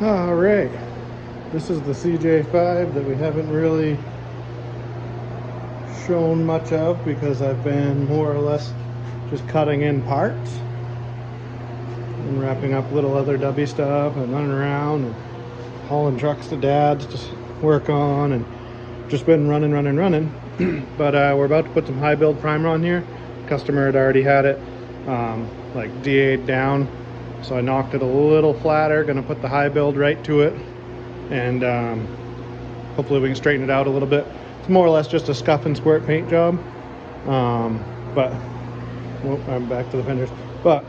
All right, this is the CJ5 that we haven't really shown much of because I've been more or less just cutting in parts and wrapping up little other Dubby stuff and running around and hauling trucks to Dad's to work on, and just been running. But we're about to put some high build primer on here. Customer had already had it like DA'd down, so I knocked it a little flatter. Gonna put the high build right to it, and hopefully we can straighten it out a little bit. It's more or less just a scuff and squirt paint job, but I'm back to the fenders. But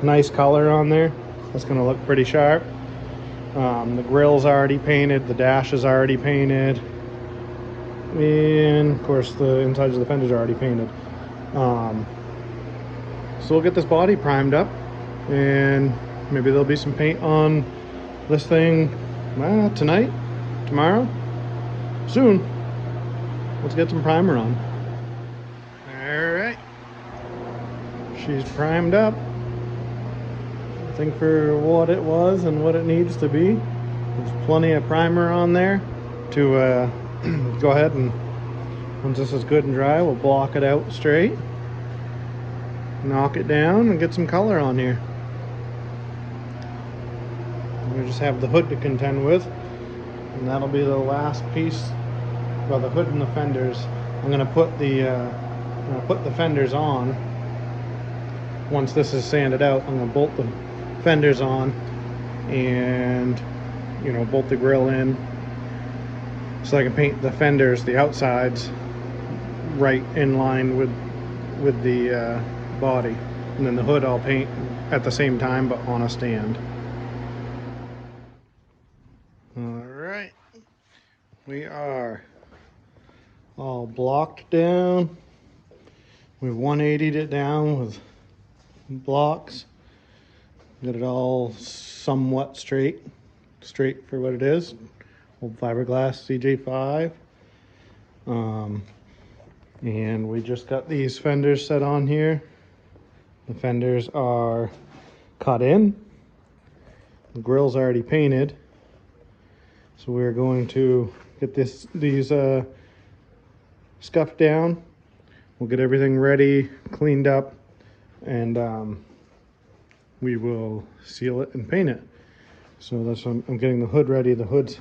nice color on there. That's gonna look pretty sharp. The grill's already painted, the dash is already painted, and of course the insides of the fenders are already painted. So we'll get this body primed up, and maybe there'll be some paint on this thing tonight, tomorrow, soon. Let's get some primer on. All right, she's primed up. I think for what it was and what it needs to be, there's plenty of primer on there to go ahead, and once this is good and dry, we'll block it out straight, knock it down, and get some color on here. We just have the hood to contend with, and that'll be the last piece. Well, the hood and the fenders. I'm gonna put the fenders on. Once this is sanded out, I'm gonna bolt the fenders on, and bolt the grill in, so I can paint the fenders, the outsides, right in line with the body, and then the hood I'll paint at the same time, but on a stand. All right, we are all blocked down. We've 180'd it down with blocks. Got it all somewhat straight for what it is. Old fiberglass CJ5. And we just got these fenders set on here. The fenders are cut in. The grill's already painted. So we're going to get these scuffed down. We'll get everything ready, cleaned up, and we will seal it and paint it. So that's what I'm getting the hood ready. The hood's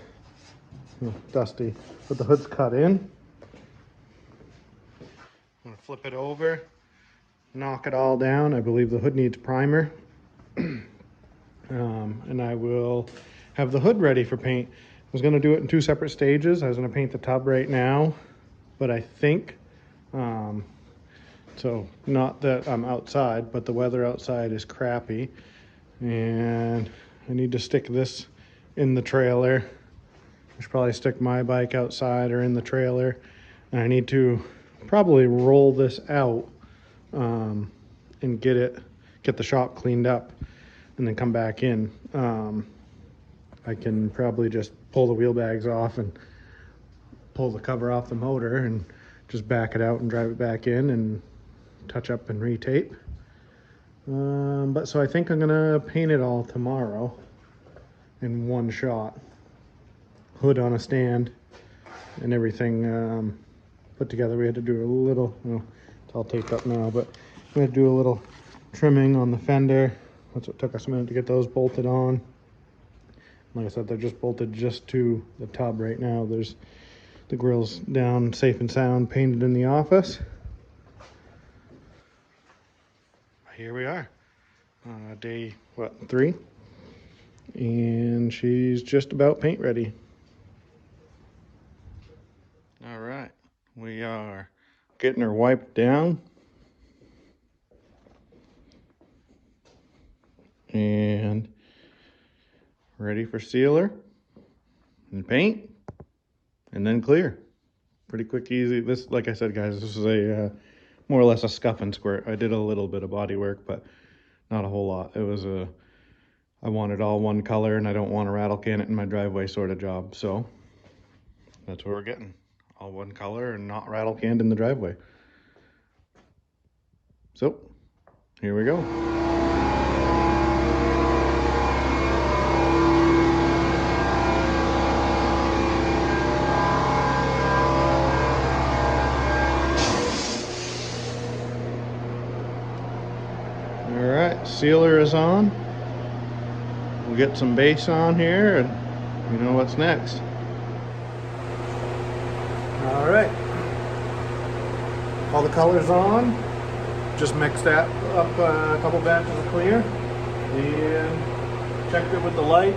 dusty, but the hood's cut in. I'm gonna flip it over, knock it all down. I believe the hood needs primer. And I will have the hood ready for paint. I was gonna do it in 2 separate stages. I was gonna paint the tub right now, but I think, so not that I'm outside, but the weather outside is crappy, and I need to stick this in the trailer. I should probably stick my bike outside or in the trailer, and I need to probably roll this out and get the shop cleaned up, and then come back in. I can probably just pull the wheel bags off and pull the cover off the motor and just back it out and drive it back in and touch up and retape. But so I think I'm gonna paint it all tomorrow in one shot. Hood on a stand and everything put together. We had to do a little, it's all taped up now, but we had to do a little trimming on the fender. That's what took us a minute to get those bolted on. Like I said, they're just bolted just to the tub right now. There's the grill's down safe and sound, painted in the office. Here we are, day 3, and she's just about paint ready. All right, we are getting her wiped down and ready for sealer and paint, and then clear. Pretty quick, easy. This, like I said, guys, this is a more or less a scuff and squirt. I did a little bit of body work, but not a whole lot. It was I wanted all one color, and I don't want to rattle can it in my driveway sort of job. So that's what we're getting. All one color and not rattle canned in the driveway. So here we go. sealer is on. We'll get some base on here and you know what's next. All right. All the colors on. Just mixed that up a couple batches of clear and checked it with the light.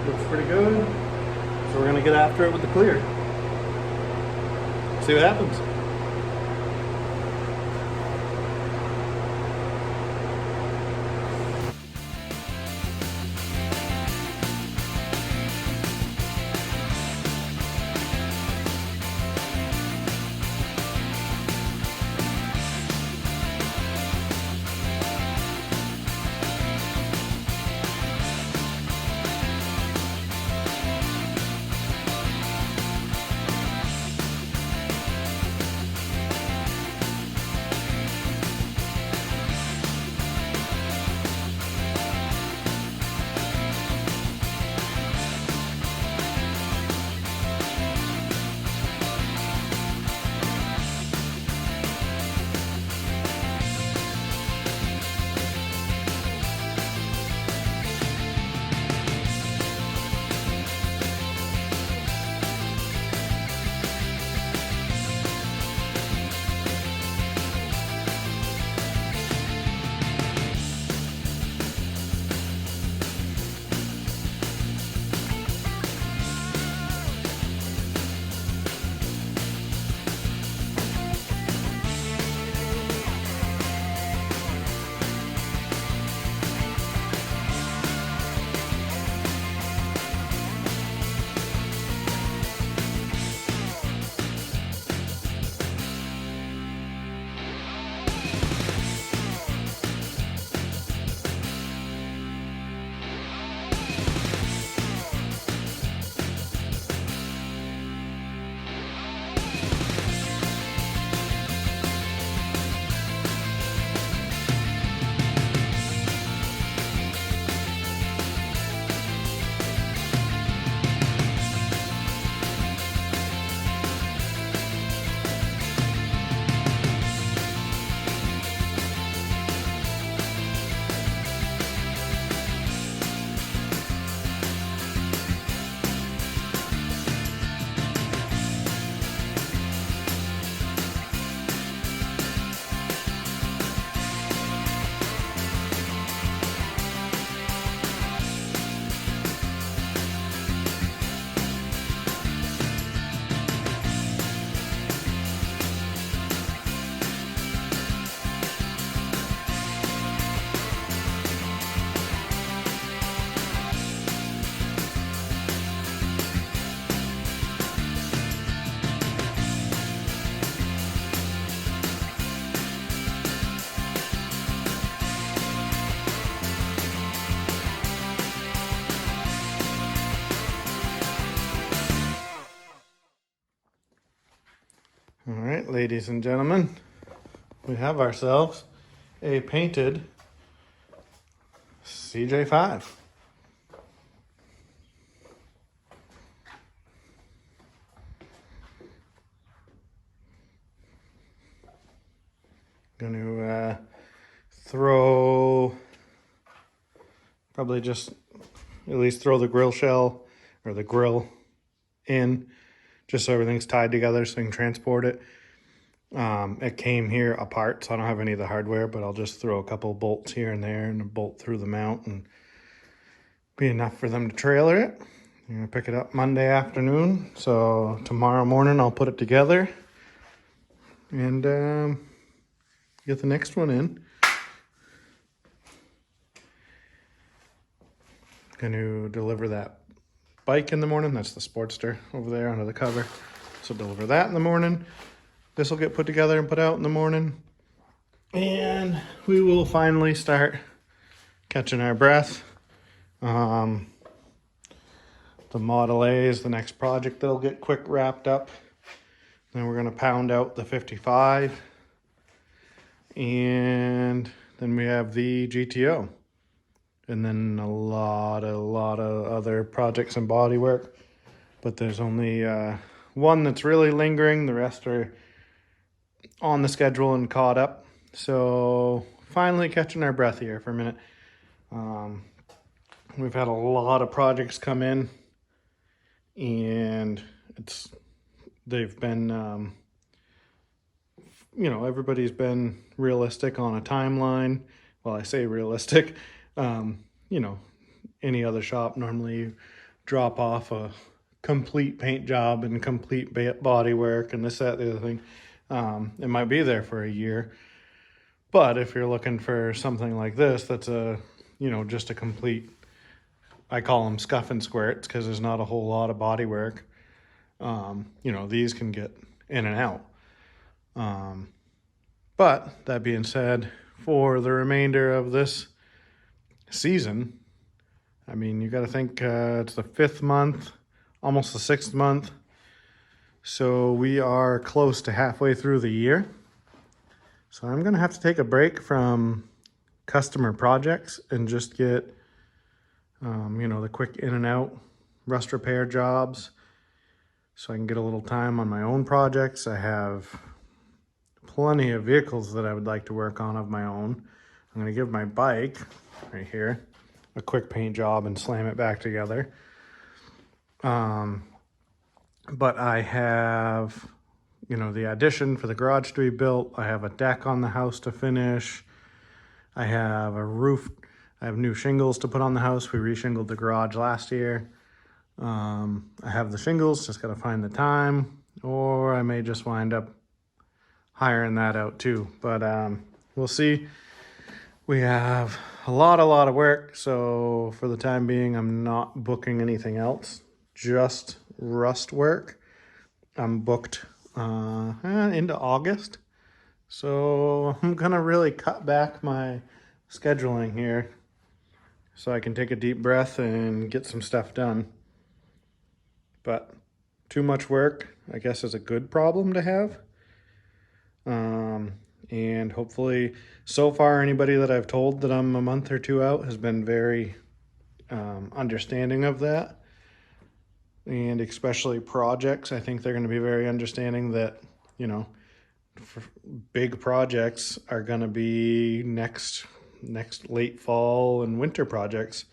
Looks pretty good. So we're gonna get after it with the clear. See what happens. All right, ladies and gentlemen, we have ourselves a painted CJ5. Gonna throw, probably just at least throw the grill shell or the grill in, just so everything's tied together so you can transport it. It came here apart, so I don't have any of the hardware, but I'll just throw a couple bolts here and there and a bolt through the mount and be enough for them to trailer it. I'm gonna pick it up Monday afternoon, so tomorrow morning I'll put it together and get the next one in. Gonna deliver that bike in the morning. That's the Sportster over there under the cover. So deliver that in the morning. This will get put together and put out in the morning. And we will finally start catching our breath. The Model A is the next project that'll get quick wrapped up. Then we're gonna pound out the 55. And then we have the GTO. And then a lot of other projects and body work. But there's only one that's really lingering. The rest are on the schedule and caught up. So finally catching our breath here for a minute. We've had a lot of projects come in, and they've been, everybody's been realistic on a timeline. Well, I say realistic. Any other shop, normally you drop off a complete paint job and complete body work and this, that, the other thing. It might be there for a year. But if you're looking for something like this, that's just a complete, I call them scuff and squirts because there's not a whole lot of body work. These can get in and out. But that being said, for the remainder of this season, I mean, you got to think it's the 5th month, almost the 6th month. So we are close to halfway through the year. So I'm going to have to take a break from customer projects and just get, the quick in and out rust repair jobs so I can get a little time on my own projects. I have plenty of vehicles that I would like to work on of my own. I'm going to give my bike right here a quick paint job and slam it back together. But I have, the addition for the garage to be built. I have a deck on the house to finish. I have a roof. I have new shingles to put on the house. We re-shingled the garage last year. I have the shingles, just got to find the time, or I may just wind up hiring that out too. But we'll see. We have a lot of work. So for the time being, I'm not booking anything else, just rust work. I'm booked into August. So I'm going to really cut back my scheduling here so I can take a deep breath and get some stuff done. But too much work, I guess, is a good problem to have. And hopefully, so far, anybody that I've told that I'm a month or two out has been very understanding of that. And especially projects, I think they're going to be very understanding that, big projects are going to be next late fall and winter projects.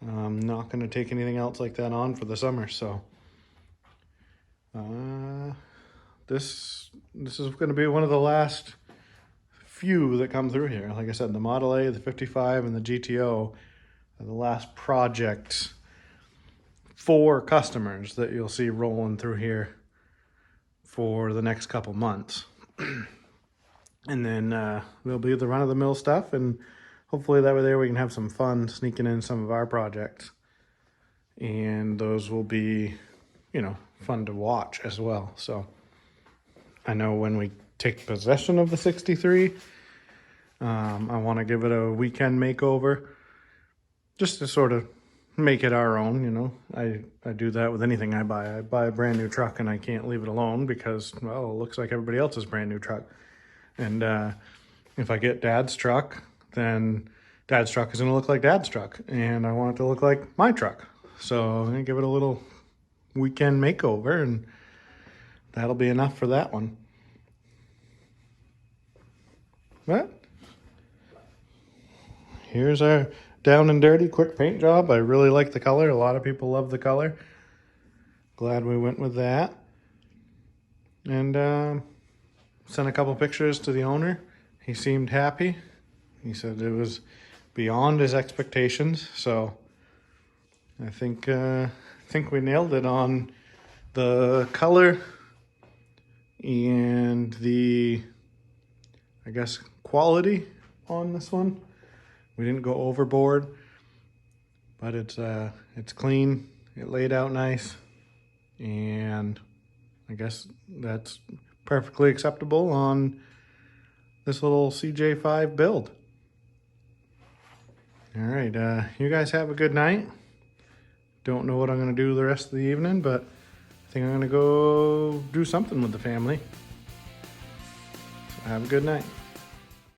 I'm not going to take anything else like that on for the summer. So this is going to be one of the last few that come through here. Like I said, the Model A, the 55, and the GTO are the last projects for customers that you'll see rolling through here for the next couple months. And then there'll be the run-of-the-mill stuff, and hopefully that way there we can have some fun sneaking in some of our projects. And those will be, fun to watch as well. So I know when we take possession of the 63, I want to give it a weekend makeover just to sort of make it our own. I do that with anything I buy. I buy a brand new truck and I can't leave it alone because, well, it looks like everybody else's brand new truck. And if I get Dad's truck, then Dad's truck is going to look like Dad's truck, and I want it to look like my truck. So I'm going to give it a little weekend makeover, and that'll be enough for that one. But here's our down and dirty quick paint job. I really like the color. A lot of people love the color. Glad we went with that. And sent a couple pictures to the owner. He seemed happy. He said it was beyond his expectations. So I think we nailed it on the color and the, I guess, quality on this one. We didn't go overboard, but it's clean. It laid out nice, and I guess that's perfectly acceptable on this little CJ5 build. All right, you guys have a good night. Don't know what I'm going to do the rest of the evening, but I think I'm going to go do something with the family. So have a good night.